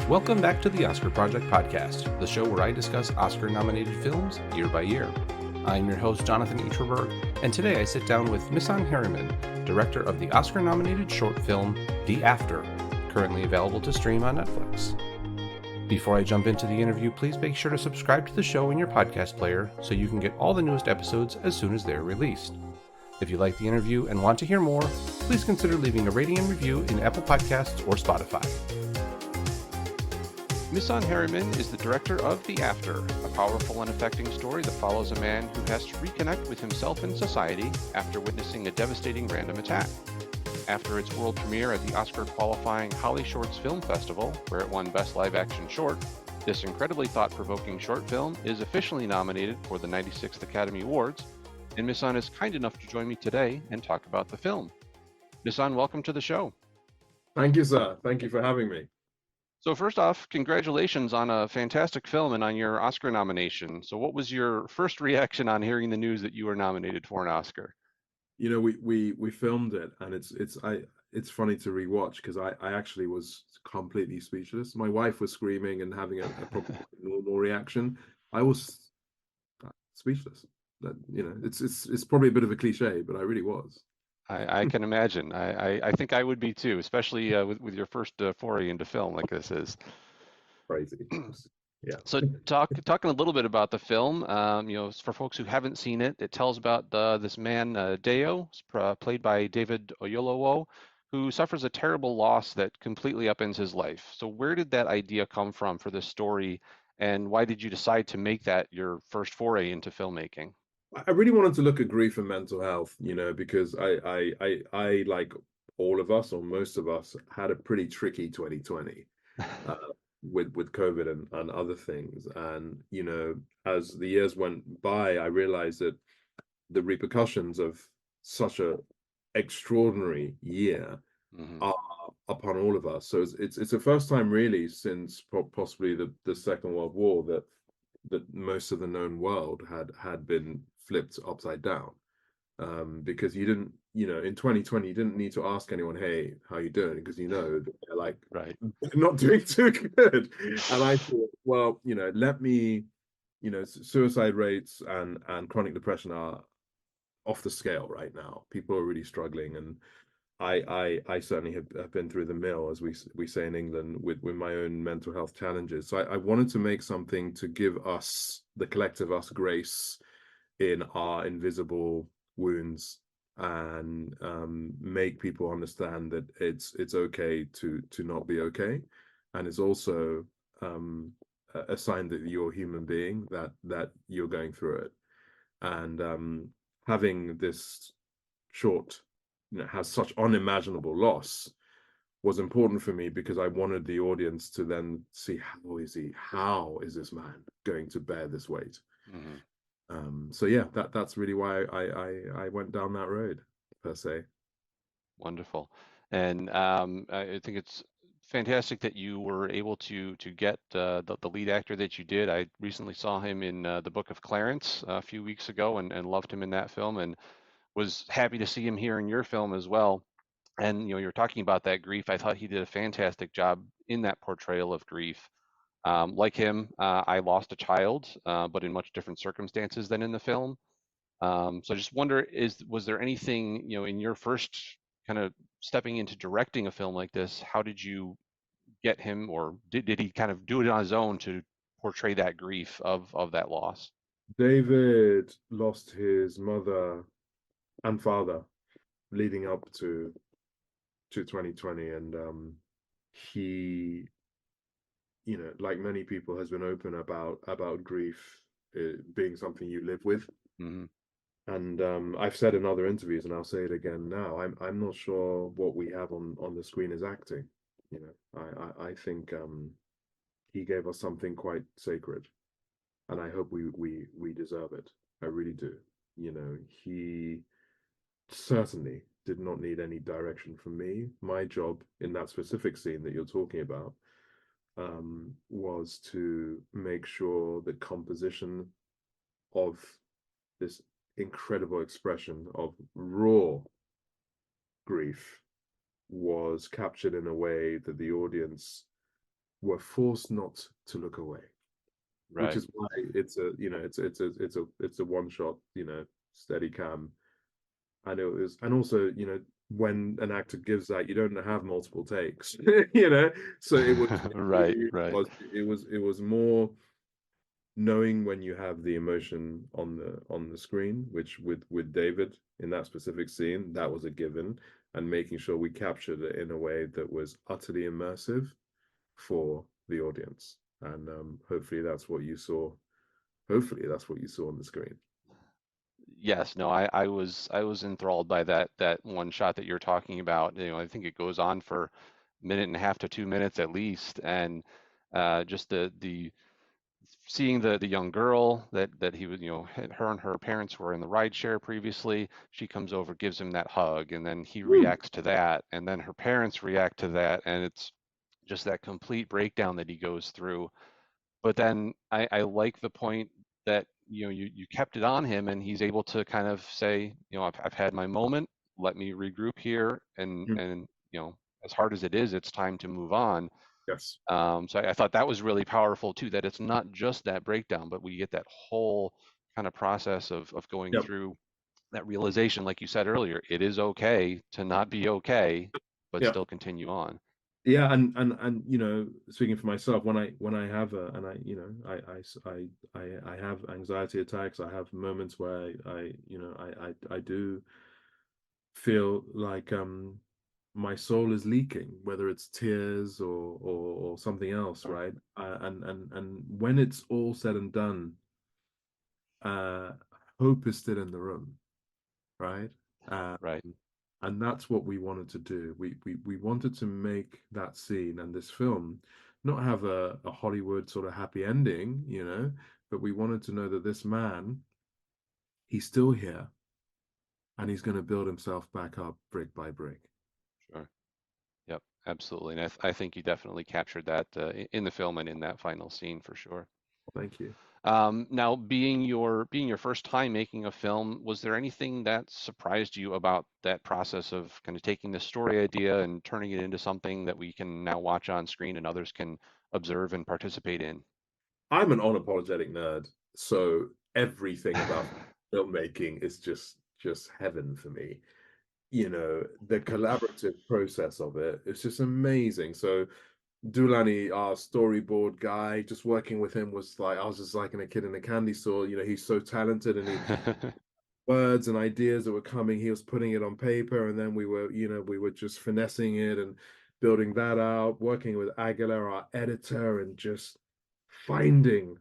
Welcome back to the Oscar Project podcast, the show where I discuss Oscar-nominated films year by year. I'm your host, Jonathan Eaterberg, and today I sit down with Misan Harriman, director of the Oscar-nominated short film, The After, currently available to stream on Netflix. Before I jump into the interview, please make sure to subscribe to the show in your podcast player so you can get all the newest episodes as soon as they're released. If you like the interview and want to hear more, please consider leaving a rating and review in Apple Podcasts or Spotify. Misan Harriman is the director of The After, a powerful and affecting story that follows a man who has to reconnect with himself and society after witnessing a devastating random attack. After its world premiere at the Oscar-qualifying HollyShorts Film Festival, where it won Best Live Action Short, this incredibly thought-provoking short film is officially nominated for the 96th Academy Awards, and Misan is kind enough to join me today and talk about the film. Misan, welcome to the show. Thank you, sir. Thank you for having me. So first off, congratulations on a fantastic film and on your Oscar nomination. So what was your first reaction on hearing the news that you were nominated for an Oscar? You know, we filmed it, and it's funny to rewatch because I actually was completely speechless. My wife was screaming and having a proper normal reaction. I was speechless. That, you know, it's probably a bit of a cliche, but I really was. I can imagine. I think I would be too, especially with your first foray into film like this is. Crazy. Yeah. So talking a little bit about the film, for folks who haven't seen it, it tells about this man, Deo, played by David Oyelowo, who suffers a terrible loss that completely upends his life. So where did that idea come from for this story, and why did you decide to make that your first foray into filmmaking? I really wanted to look at grief and mental health, you know, because I like all of us, or most of us, had a pretty tricky 2020 with COVID and other things. And, you know, as the years went by, I realized that the repercussions of such a extraordinary year are upon all of us. So it's the first time really since possibly the Second World War that most of the known world had been flipped upside down, because you didn't, you know, in 2020 you didn't need to ask anyone, hey, how you doing, because you know they're like, right, not doing too good. And I thought, well, you know, let me, you know, suicide rates and chronic depression are off the scale right now. People are really struggling, and I certainly have been through the mill, as we say in England, with my own mental health challenges. So I wanted to make something to give us, the collective us, grace in our invisible wounds, and make people understand that it's okay to not be okay, and it's also a sign that you're a human being, that you're going through it. And having this short, you know, has such unimaginable loss was important for me, because I wanted the audience to then see, how is this man going to bear this weight? So yeah, that's really why I went down that road, per se. Wonderful. And I think it's fantastic that you were able to get the lead actor that you did. I recently saw him in the book of Clarence a few weeks ago, and loved him in that film, and was happy to see him here in your film as well. And you're talking about that grief. I thought he did a fantastic job in that portrayal of grief. Like him, I lost a child, but in much different circumstances than in the film. So I just wonder, was there anything, in your first kind of stepping into directing a film like this, how did you get him, or did he kind of do it on his own to portray that grief of that loss? David lost his mother and father leading up to 2020, and he, you know, like many people, has been open about grief being something you live with. And I've said in other interviews, and I'll say it again now, I'm not sure what we have on the screen is acting. You know, I think he gave us something quite sacred, and I hope we deserve it. I really do. You know, he certainly did not need any direction from me. My job in that specific scene that you're talking about was to make sure the composition of this incredible expression of raw grief was captured in a way that the audience were forced not to look away, which Right. is why it's a, you know, it's a one shot, you know, steady cam. And it was, and also, you know, when an actor gives that, you don't have multiple takes, you know. So Right, right. it was more knowing when you have the emotion on the screen, which with David in that specific scene, that was a given, and making sure we captured it in a way that was utterly immersive for the audience. And hopefully that's what you saw. Hopefully that's what you saw on the screen. Yes, no, I was enthralled by that one shot that you're talking about. You know, I think it goes on for a minute and a half to 2 minutes at least, and just the seeing the young girl that he was, you know, her and her parents were in the ride share previously. She comes over, gives him that hug, and then he Woo. reacts to that, and then her parents react to that, and it's just that complete breakdown that he goes through. But then I like the point that, you know, you kept it on him, and he's able to kind of say, you know, I've had my moment. Let me regroup here, Mm. and you know, as hard as it is, it's time to move on. Yes. So I thought that was really powerful too, that it's not just that breakdown, but we get that whole kind of process of going Yep. through that realization, like you said earlier, it is okay to not be okay, but Yeah. still continue on. Yeah, and you know, speaking for myself, when I have a, and I, you know, I have anxiety attacks. I have moments where you know, I do feel like my soul is leaking, whether it's tears or something else, right? And when it's all said and done, uh, hope is still in the room, right? Um, Right. and that's what we wanted to do. We wanted to make that scene and this film not have a Hollywood sort of happy ending, you know, but we wanted to know that this man, he's still here and he's going to build himself back up brick by brick. Sure. Yep. Absolutely. And I think you definitely captured that in the film and in that final scene for sure. Thank you. Now, being your first time making a film, was there anything that surprised you about that process of kind of taking this story idea and turning it into something that we can now watch on screen and others can observe and participate in? I'm an unapologetic nerd, so everything about filmmaking is just heaven for me. You know, the collaborative process of it, it's just amazing. So Dulani, our storyboard guy, just working with him was like I was just like a kid in a candy store. You know, he's so talented, and he words and ideas that were coming, he was putting it on paper, and then we were, you know, we were just finessing it and building that out, working with Aguilar, our editor, and just finding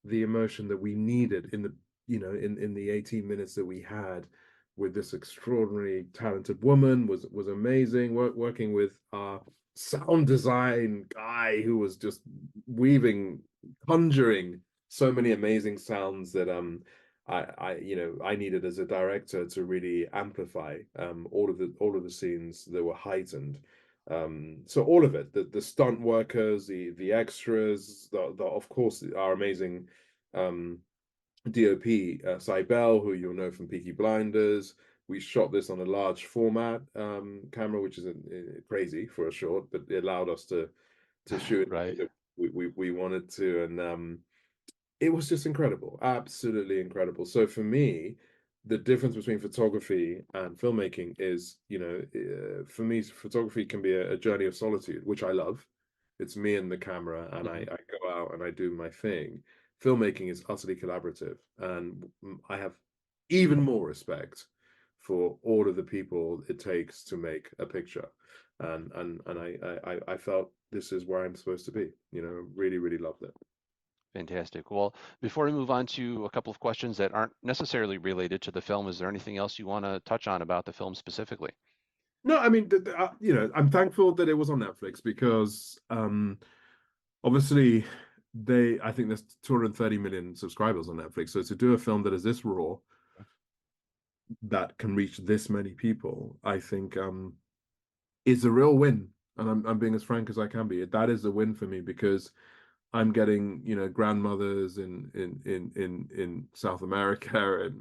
the emotion that we needed in the, you know, in the 18 minutes that we had with this extraordinary talented woman was amazing. Working with our sound design guy who was just weaving, conjuring so many amazing sounds that you know, I needed as a director to really amplify all of the scenes that were heightened. So all of it, the stunt workers, the extras, the of course our amazing um DOP, Cybele, who you'll know from Peaky Blinders. We shot this on a large format camera, which is crazy for a short, but it allowed us to shoot Right. it we wanted to, and it was just incredible, absolutely incredible. So for me, the difference between photography and filmmaking is, you know, for me, photography can be a journey of solitude, which I love. It's me and the camera, and Hmm. I go out and I do my thing. Filmmaking is utterly collaborative, and I have even more respect for all of the people it takes to make a picture. And I felt this is where I'm supposed to be. You know, really, really loved it. Fantastic. Well, before we move on to a couple of questions that aren't necessarily related to the film, is there anything else you want to touch on about the film specifically? No, I mean, you know, I'm thankful that it was on Netflix because obviously I think there's 230 million subscribers on Netflix. So to do a film that is this raw, that can reach this many people, I think is a real win. And I'm being as frank as I can be. That is a win for me because I'm getting, you know, grandmothers in South America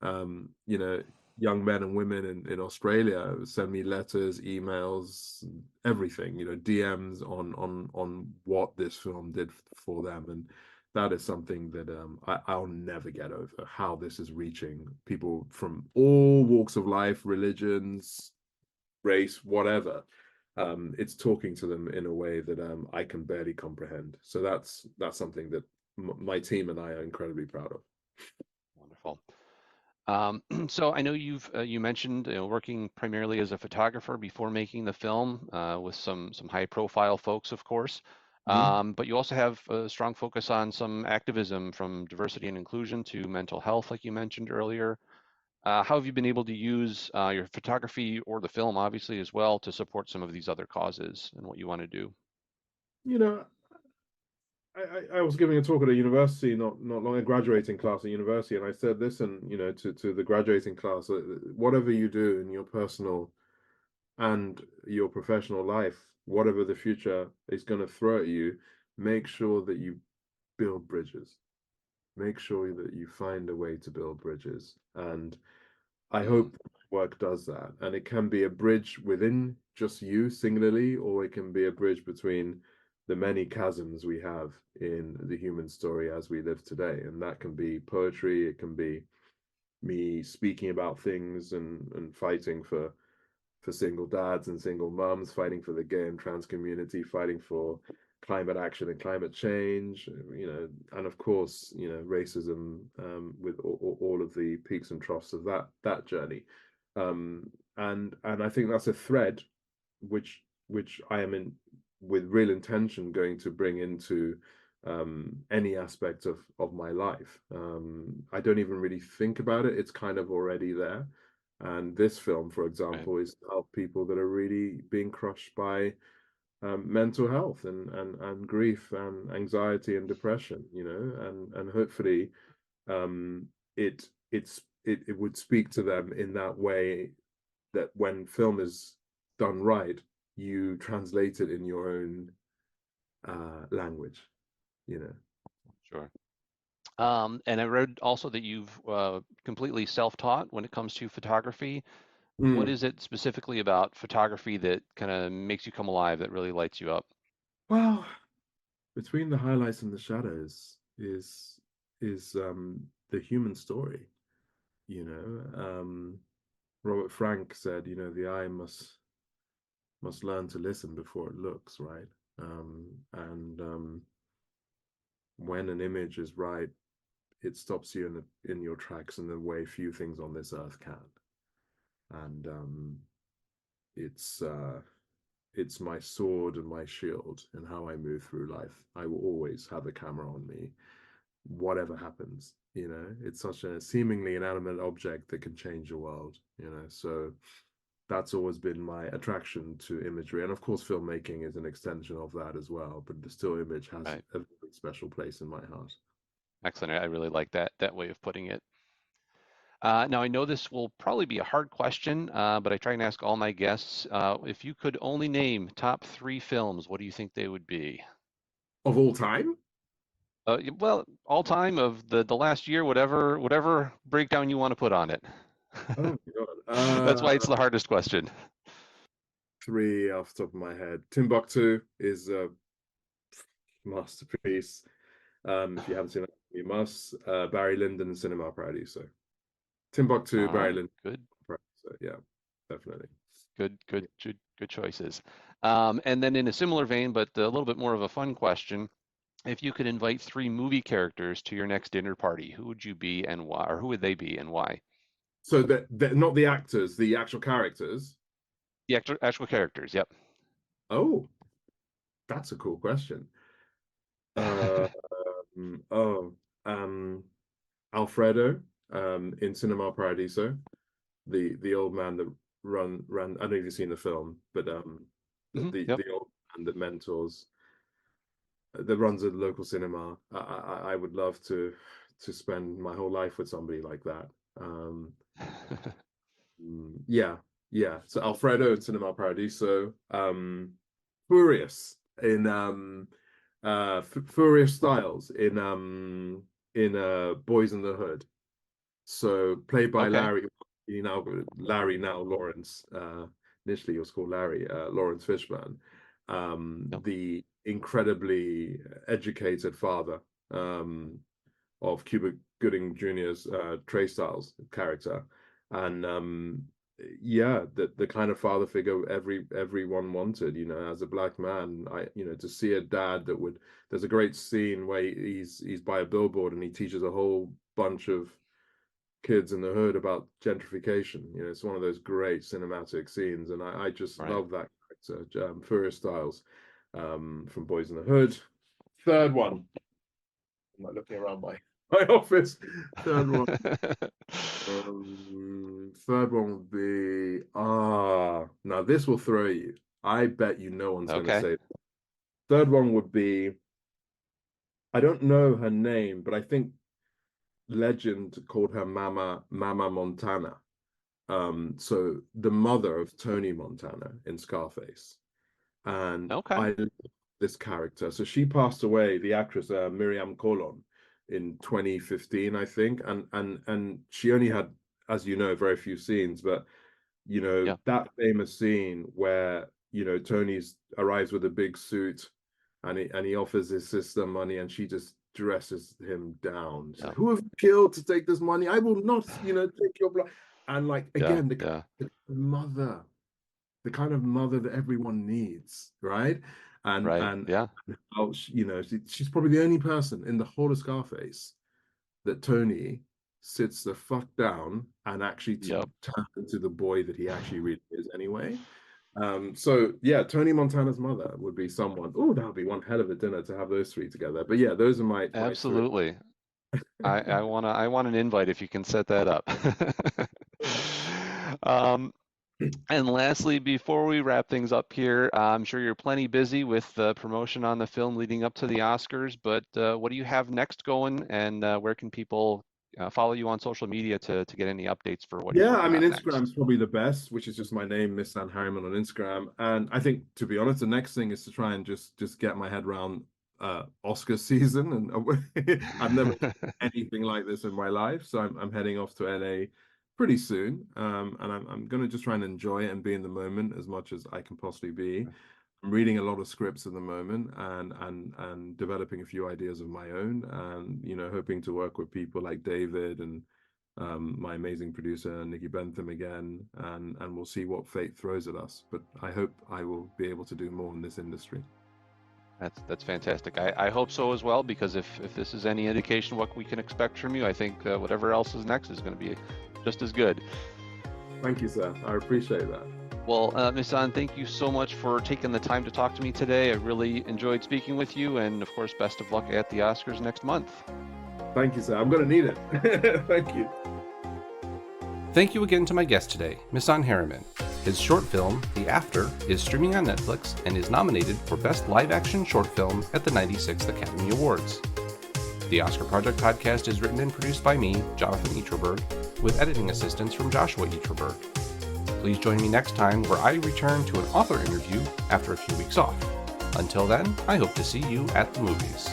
and you know, young men and women in Australia send me letters, emails, everything, DMs on what this film did for them. And that is something that I'll never get over, how this is reaching people from all walks of life, religions, race, whatever. It's talking to them in a way that I can barely comprehend. So that's something that my team and I are incredibly proud of. Wonderful. So I know you mentioned working primarily as a photographer before making the film with some high profile folks, of course. Mhm. But you also have a strong focus on some activism, from diversity and inclusion to mental health, like you mentioned earlier. How have you been able to use your photography, or the film obviously as well, to support some of these other causes and what you want to do? You know, I was giving a talk at a university not long, a graduating class at university, and I said, listen, to the graduating class, whatever you do in your personal and your professional life, whatever the future is going to throw at you, make sure that you build bridges. Make sure that you find a way to build bridges. And I Mm, hope work does that. And it can be a bridge within just you singularly, or it can be a bridge between the many chasms we have in the human story as we live today. And that can be poetry, it can be me speaking about things and fighting for single dads and single mums, fighting for the gay and trans community, fighting for climate action and climate change, and of course, racism, with all of the peaks and troughs of that journey. And I think that's a thread which I am in with real intention going to bring into any aspect of my life. I don't even really think about it. It's kind of already there. And this film, for right. example, is to help people that are really being crushed by mental health and grief and anxiety and depression, and hopefully um, it would speak to them in that way, that when film is done right, you translate it in your own language, you know. Sure. And I read also that you've completely self-taught when it comes to photography. What Mm. is it specifically about photography that kind of makes you come alive, that really lights you up? Well, between the highlights and the shadows is the human story, you know. Robert Frank said, the eye must learn to listen before it looks, right? And when an image is right, it stops you in your tracks in the way few things on this earth can. And it's it's my sword and my shield and how I move through life. I will always have a camera on me, whatever happens. It's such a seemingly inanimate object that can change the world. So that's always been my attraction to imagery, and of course, filmmaking is an extension of that as well. But the still image has Right. a very special place in my heart. Excellent. I really like that way of putting it. Now, I know this will probably be a hard question, but I try and ask all my guests, if you could only name top three films, what do you think they would be? Of all time? Well, all time, of the last year, whatever breakdown you want to put on it. Oh my God. That's why it's the hardest question. Three off the top of my head. Timbuktu is a masterpiece. If you haven't seen it, you must. Barry Lyndon and Cinema Paradiso. Timbuktu, All Barry right, Lyndon. good, Paradiso. Yeah, definitely. good choices. And then in a similar vein, but a little bit more of a fun question, if you could invite three movie characters to your next dinner party, who would you be and why, or who would they be and why? So that not the actors, the actual characters. The actual characters, yep. Oh, that's a cool question. Uh, oh, um, Alfredo, in Cinema Paradiso, the old man that ran. I don't know if you've seen the film, but Yep. the old man that mentors, that runs a local cinema. I would love to spend my whole life with somebody like that. Um, yeah, yeah. So Alfredo in Cinema Paradiso, Furious in Furious Styles in Boys in the Hood. So played by Okay. Larry. Larry, now Lawrence. Initially, he was called Larry, Lawrence Fishburne, Yep. the incredibly educated father of Cuba Gooding Jr.'s Trey Styles character, and yeah, the kind of father figure everyone wanted, as a black man. To see a dad that would. There's a great scene where he's by a billboard and he teaches a whole bunch of kids in the hood about gentrification. It's one of those great cinematic scenes, and I just Right. love that character, Furrier Styles, from Boys in the Hood. Third one. I'm like looking around my office. Third one. Third one would be now this will throw you. I bet no one's going to Okay. say it. Third one would be, I don't know her name, but I think legend called her Mama Montana. So the mother of Tony Montana in Scarface, and Okay. I love this character. So she passed away, the actress Miriam Colon, in 2015, I think, and she only had, as you know, very few scenes, but Yeah. that famous scene where Tony's arrives with a big suit, and he offers his sister money, and she just dresses him down. She's Yeah. like, "Who have you killed to take this money? I will not, take your blood." And like Yeah. again, Yeah. the mother, the kind of mother that everyone needs, right? And Right. and Yeah. how she's probably the only person in the whole of Scarface that Tony sits the fuck down and actually Yep. turns into the boy that he actually really is anyway. So yeah, Tony Montana's mother would be someone. Oh, that would be one hell of a dinner to have those three together. But yeah, those are my three. Absolutely. I want an invite if you can set that up. Um, and lastly, before we wrap things up here, I'm sure you're plenty busy with the promotion on the film leading up to the Oscars, but what do you have next going, and where can people follow you on social media to get any updates for what you're Yeah, I working mean, on next? Instagram's probably the best, which is just my name, Misan Harriman on Instagram. And I think, to be honest, the next thing is to try and just get my head around Oscar season. And I've never done anything like this in my life, so I'm heading off to LA pretty soon. And I'm going to just try and enjoy it and be in the moment as much as I can possibly be. I'm reading a lot of scripts at the moment, and developing a few ideas of my own, and hoping to work with people like David and my amazing producer Nikki Bentham again, and we'll see what fate throws at us. But I hope I will be able to do more in this industry. That's fantastic. I hope so as well, because if this is any indication what we can expect from you, I think whatever else is next is going to be just as good. Thank you, sir. I appreciate that. Well, Misan, thank you so much for taking the time to talk to me today. I really enjoyed speaking with you, and of course, best of luck at the Oscars next month. Thank you, sir. I'm going to need it. Thank you. Thank you again to my guest today, Misan Harriman. His short film, The After, is streaming on Netflix and is nominated for Best Live-Action Short Film at the 96th Academy Awards. The Oscar Project podcast is written and produced by me, Jonathan Eatroberg, with editing assistance from Joshua Eatroberg. Please join me next time where I return to an author interview after a few weeks off. Until then, I hope to see you at the movies.